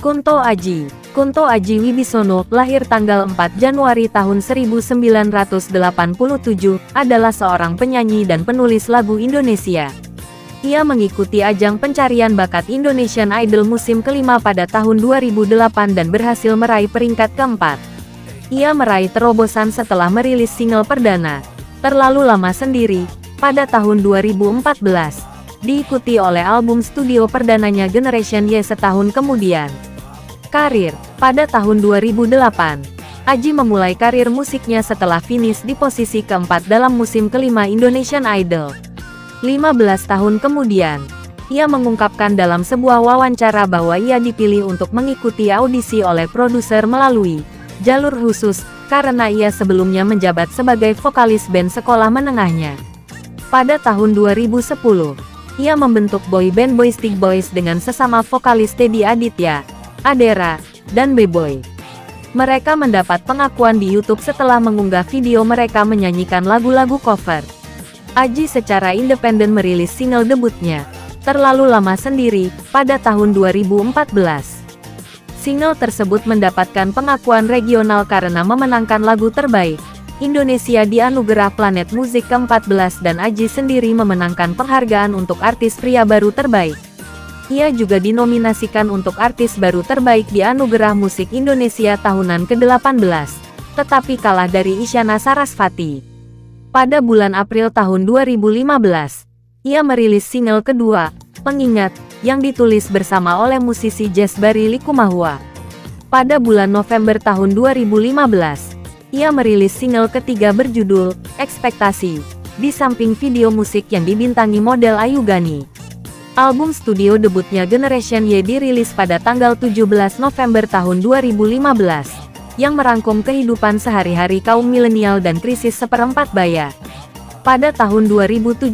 Kunto Aji. Kunto Aji Wibisono, lahir tanggal 4 Januari tahun 1987, adalah seorang penyanyi dan penulis lagu Indonesia. Ia mengikuti ajang pencarian bakat Indonesian Idol musim kelima pada tahun 2008 dan berhasil meraih peringkat keempat. Ia meraih terobosan setelah merilis single perdana, Terlalu Lama Sendiri, pada tahun 2014. Diikuti oleh album studio perdananya Generation Y setahun kemudian. Karir. Pada tahun 2008, Aji memulai karir musiknya setelah finish di posisi keempat dalam musim kelima Indonesian Idol. 15 tahun kemudian, ia mengungkapkan dalam sebuah wawancara bahwa ia dipilih untuk mengikuti audisi oleh produser melalui jalur khusus, karena ia sebelumnya menjabat sebagai vokalis band sekolah menengahnya. Pada tahun 2010, ia membentuk boy band Boystick Boys dengan sesama vokalis Teddy Aditya, Adera, dan B-Boy. Mereka mendapat pengakuan di YouTube setelah mengunggah video mereka menyanyikan lagu-lagu cover. Aji secara independen merilis single debutnya, Terlalu Lama Sendiri, pada tahun 2014. Single tersebut mendapatkan pengakuan regional karena memenangkan lagu terbaik Indonesia di Anugerah Planet Musik ke-14 dan Aji sendiri memenangkan penghargaan untuk artis pria baru terbaik. Ia juga dinominasikan untuk artis baru terbaik di Anugerah Musik Indonesia tahunan ke-18, tetapi kalah dari Isyana Sarasvati. Pada bulan April tahun 2015, ia merilis single kedua, Pengingat, yang ditulis bersama oleh musisi jazz Barry Likumahua. Pada bulan November tahun 2015, ia merilis single ketiga berjudul Ekspektasi, di samping video musik yang dibintangi model Ayu Gani. Album studio debutnya Generation Y dirilis pada tanggal 17 November tahun 2015, yang merangkum kehidupan sehari-hari kaum milenial dan krisis seperempat baya. Pada tahun 2017,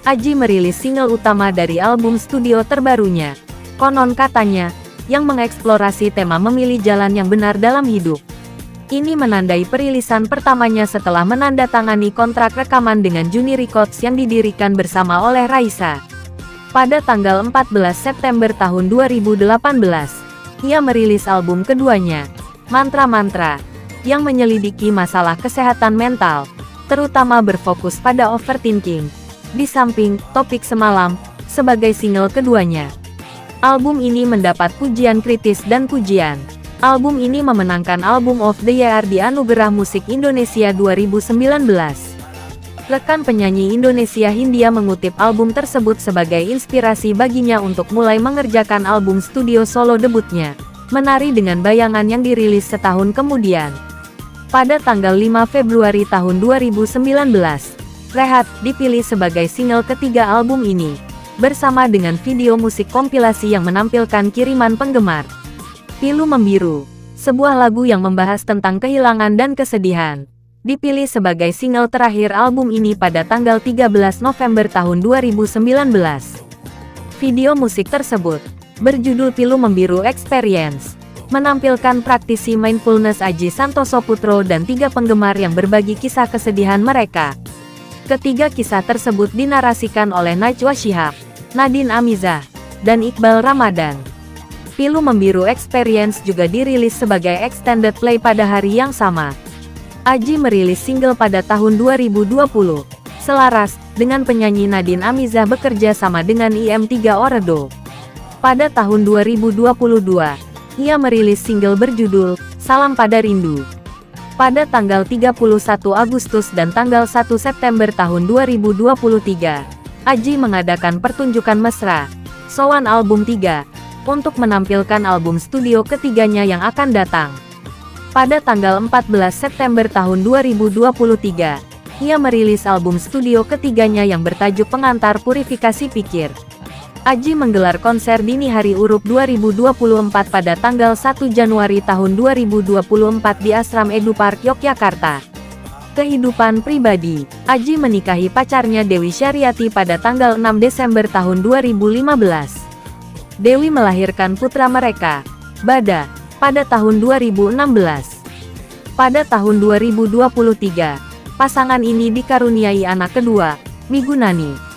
Aji merilis single utama dari album studio terbarunya, Konon Katanya, yang mengeksplorasi tema memilih jalan yang benar dalam hidup. Ini menandai perilisan pertamanya setelah menandatangani kontrak rekaman dengan Juni Records yang didirikan bersama oleh Raisa. Pada tanggal 14 September tahun 2018, ia merilis album keduanya, Mantra-Mantra, yang menyelidiki masalah kesehatan mental, terutama berfokus pada overthinking, di samping Topik Semalam, sebagai single keduanya. Album ini mendapat pujian kritis dan pujian. Album ini memenangkan Album of the Year di Anugerah Musik Indonesia 2019. Rekan penyanyi Indonesia Hindia mengutip album tersebut sebagai inspirasi baginya untuk mulai mengerjakan album studio solo debutnya, Menari Dengan Bayangan yang dirilis setahun kemudian. Pada tanggal 5 Februari tahun 2019, Rehat dipilih sebagai single ketiga album ini, bersama dengan video musik kompilasi yang menampilkan kiriman penggemar. Pilu Membiru, sebuah lagu yang membahas tentang kehilangan dan kesedihan, dipilih sebagai single terakhir album ini pada tanggal 13 November tahun 2019. Video musik tersebut, berjudul Pilu Membiru Experience, menampilkan praktisi mindfulness Aji Santoso Putro dan 3 penggemar yang berbagi kisah kesedihan mereka. Ketiga kisah tersebut dinarasikan oleh Najwa Shihab, Nadine Amizah, dan Iqbal Ramadan. Pilu Membiru Experience juga dirilis sebagai extended play pada hari yang sama. Aji merilis single pada tahun 2020, selaras dengan penyanyi Nadine Amizah bekerja sama dengan IM3 Oredo. Pada tahun 2022, ia merilis single berjudul Salam Pada Rindu. Pada tanggal 31 Agustus dan tanggal 1 September tahun 2023, Aji mengadakan pertunjukan mesra, Sowan Album 3, untuk menampilkan album studio ketiganya yang akan datang. Pada tanggal 14 September tahun 2023, ia merilis album studio ketiganya yang bertajuk Pengantar Purifikasi Pikir. Aji menggelar konser dini hari Urup 2024 pada tanggal 1 Januari tahun 2024 di Ashram Edu Park, Yogyakarta. Kehidupan pribadi, Aji menikahi pacarnya Dewi Syariati pada tanggal 6 Desember tahun 2015. Dewi melahirkan putra mereka, Bada, pada tahun 2016. Pada tahun 2023, pasangan ini dikaruniai anak kedua, Migunani.